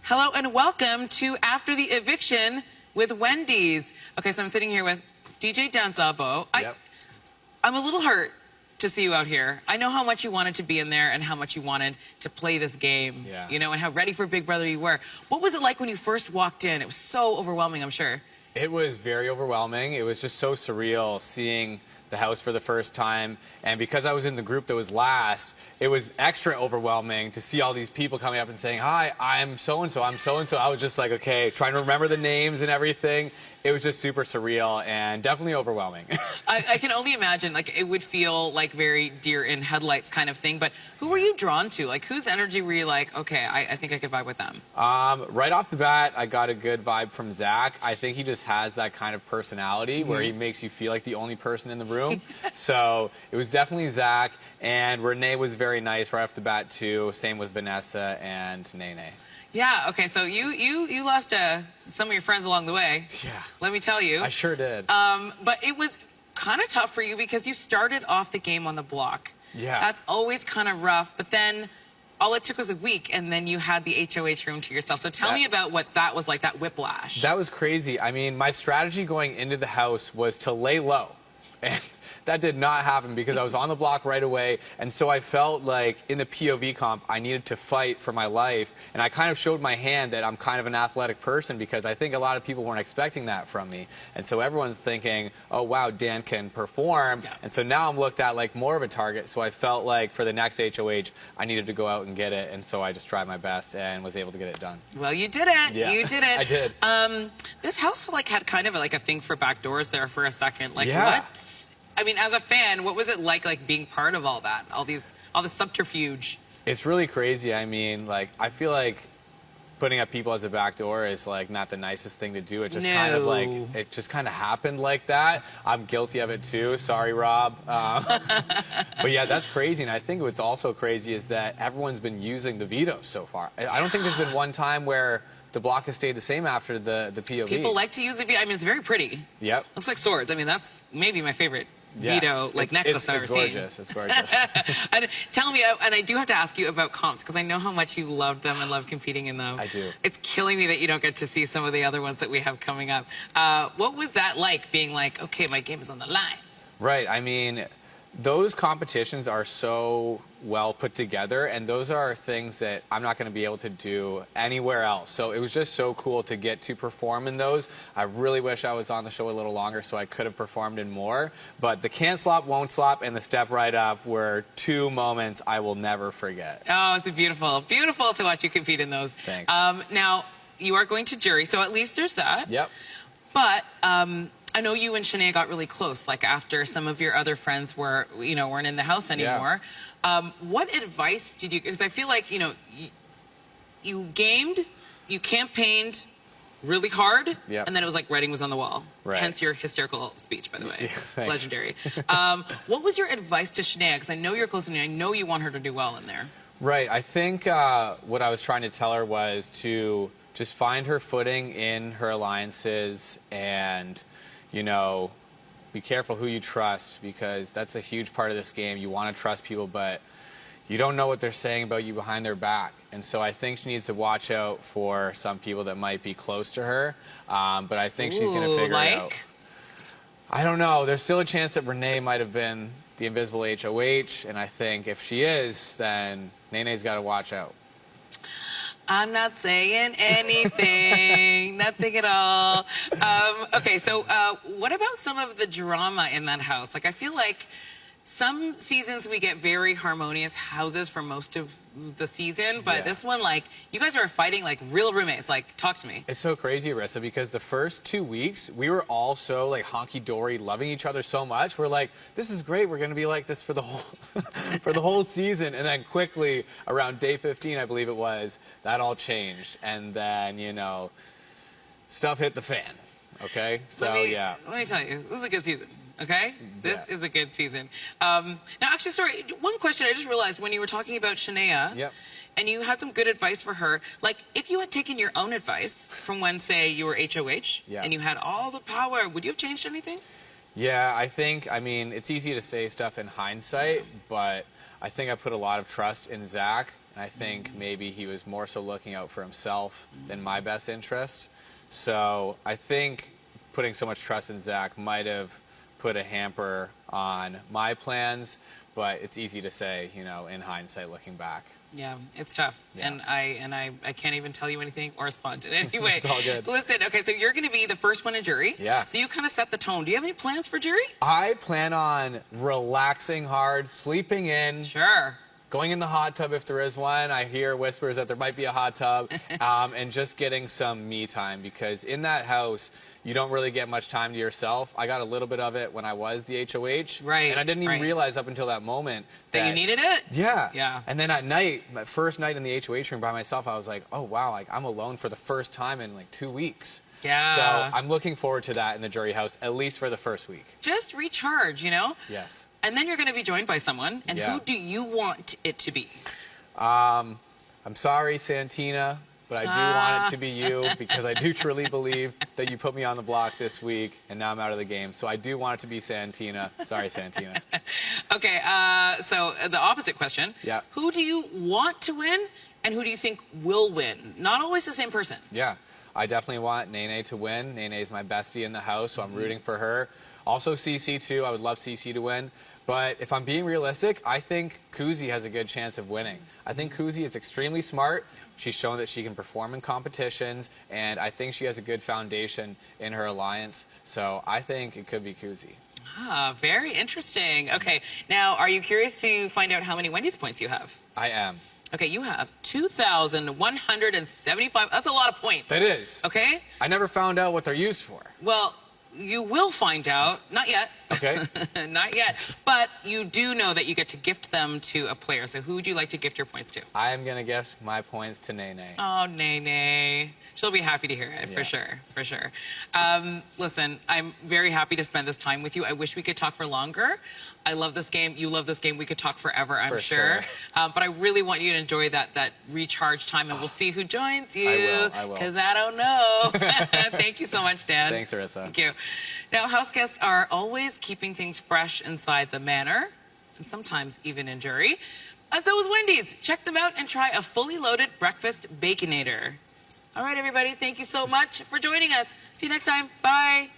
Hello and welcome to After the Eviction with Wendy's. Okay, so I'm sitting here with DJ Danzabo. Yep. I'm a little hurt to see you out here. I know how much you wanted to be in there and how much you wanted to play this game, you know, and how ready for Big Brother you were. What was it like when you first walked in? It was so overwhelming, I'm sure. It was very overwhelming. It was just so surreal seeing the house for the first time. And because I was in the group that was last, it was extra overwhelming to see all these people coming up and saying, "Hi, I'm so-and-so, I'm so-and-so." I was just like, okay, trying to remember the names and everything. It was just super surreal and definitely overwhelming. I can only imagine, like, it would feel like very deer in headlights kind of thing. But who were you drawn to? Like, whose energy were you like, okay, I think I could vibe with them? Right off the bat, I got a good vibe from Zach. I think he just has that kind of personality where he makes you feel like the only person in the room. So it was definitely Zach. And Renee was very nice right off the bat, too. Same with Vanessa and Nene. Yeah, okay, so you lost some of your friends along the way. Yeah. Let me tell you. I sure did. But it was kind of tough for you because you started off the game on the block. Yeah. That's always kind of rough, but then all it took was a week, and then you had the HOH room to yourself. So tell me about what that was like, that whiplash. That was crazy. I mean, my strategy going into the house was to lay low. And that did not happen because I was on the block right away. And so I felt like in the POV comp, I needed to fight for my life. And I kind of showed my hand that I'm kind of an athletic person because I think a lot of people weren't expecting that from me. And so everyone's thinking, oh, wow, Dan can perform. Yeah. And so now I'm looked at like more of a target. So I felt like for the next HOH, I needed to go out and get it. And so I just tried my best and was able to get it done. Well, you did it. Yeah. You did it. I did. This house like had kind of like a thing for backdoors there for a second. Like Yeah. what? I mean, as a fan, what was it like being part of all that, all the subterfuge? It's really crazy. I mean, like, I feel like putting up people as a backdoor is like not the nicest thing to do. It just kind of like, it just kind of happened like that. I'm guilty of it too. Sorry, Rob. But yeah, that's crazy. And I think what's also crazy is that everyone's been using the veto so far. I don't think there's been one time where the block has stayed the same after the POV. People like to use the veto. I mean, it's very pretty. Yep. Looks like swords. I mean, that's maybe my favorite veto necklace I've ever seen. It's gorgeous. And tell me, and I do have to ask you about comps because I know how much you love them and love competing in them. I do. It's killing me that you don't get to see some of the other ones that we have coming up. What was that like, being like, okay, my game is on the line? Right. I mean, those competitions are so well put together, and those are things that I'm not going to be able to do anywhere else. So it was just so cool to get to perform in those. I really wish I was on the show a little longer so I could have performed in more. But the can't slop, won't slop, and the step right up were two moments I will never forget. Oh, it's beautiful. Beautiful to watch you compete in those. Thanks. Now, you are going to jury, so at least there's that. Yep. But I know you and Shanae got really close, like after some of your other friends weren't in the house anymore. Yeah. What advice did you, because I feel like, you gamed, you campaigned really hard, and then it was like writing was on the wall. Right. Hence your hysterical speech, by the way. Yeah, legendary. What was your advice to Shanae? Because I know you're close to me. I know you want her to do well in there. Right. I think what I was trying to tell her was to just find her footing in her alliances and, be careful who you trust, because that's a huge part of this game. You want to trust people, but you don't know what they're saying about you behind their back. And so I think she needs to watch out for some people that might be close to her. But I think she's going to figure it out. I don't know. There's still a chance that Renee might have been the invisible HOH. And I think if she is, then Nene's got to watch out. I'm not saying anything, nothing at all. Okay, so what about some of the drama in that house? Like, I feel like some seasons we get very harmonious houses for most of the season, but this one, like, you guys are fighting like real roommates. Like, talk to me. It's so crazy, Arisa, because the first 2 weeks, we were all so, like, honky-dory, loving each other so much. We're like, this is great. We're going to be like this for the whole for the whole season. And then quickly, around day 15, I believe it was, that all changed. And then, stuff hit the fan. Okay? So, let me tell you, this is a good season. Okay? This is a good season. Now, actually, sorry, one question I just realized when you were talking about Shania, and you had some good advice for her. Like, if you had taken your own advice from when, say, you were HOH, and you had all the power, would you have changed anything? Yeah, I mean, it's easy to say stuff in hindsight, but I think I put a lot of trust in Zach. And I think maybe he was more so looking out for himself than my best interest. So I think putting so much trust in Zach might have put a hamper on my plans, but it's easy to say, you know, in hindsight, looking back. Yeah, it's tough. Yeah. And I can't even tell you anything or respond to it anyway. It's all good. Listen, okay, so you're going to be the first one in jury. Yeah. So you kind of set the tone. Do you have any plans for jury? I plan on relaxing hard, sleeping in. Sure. Going in the hot tub if there is one. I hear whispers that there might be a hot tub. And just getting some me time, because in that house, you don't really get much time to yourself. I got a little bit of it when I was the HOH. Right. And I didn't even realize up until that moment that you needed it? Yeah. Yeah. And then at night, my first night in the HOH room by myself, I was like, oh, wow, like I'm alone for the first time in like 2 weeks. Yeah. So I'm looking forward to that in the jury house, at least for the first week. Just recharge, you know? Yes. And then you're going to be joined by someone. And Yeah. who do you want it to be? I'm sorry, Santina, but I do want it to be you, because I do truly believe that you put me on the block this week and now I'm out of the game. So I do want it to be Santina. Sorry, Santina. Okay, so the opposite question. Yeah. Who do you want to win and who do you think will win? Not always the same person. Yeah, I definitely want Nene to win. Nene is my bestie in the house, so I'm rooting for her. Also CC too. I would love CC to win. But if I'm being realistic, I think Kuzi has a good chance of winning. I think Kuzi is extremely smart. She's shown that she can perform in competitions, and I think she has a good foundation in her alliance. So I think it could be Kuzi. Ah, very interesting. Okay, now are you curious to find out how many Wendy's points you have? I am. Okay, you have 2,175. That's a lot of points. It is. Okay? I never found out what they're used for. Well, you will find out. Not yet. Okay. Not yet. But you do know that you get to gift them to a player. So who would you like to gift your points to? I am going to gift my points to Nene. Oh, Nene. She'll be happy to hear it, Yeah. for sure, for sure. Listen, I'm very happy to spend this time with you. I wish we could talk for longer. I love this game. You love this game. We could talk forever, I'm For sure. sure. But I really want you to enjoy that recharge time, and we'll see who joins you. I will. Because I don't know. Thank you so much, Dan. Thanks, Arisa. Thank you. Now, house guests are always keeping things fresh inside the manor, and sometimes even in jury. So is Wendy's. Check them out and try a fully loaded breakfast Baconator. All right, everybody, thank you so much for joining us. See you next time. Bye.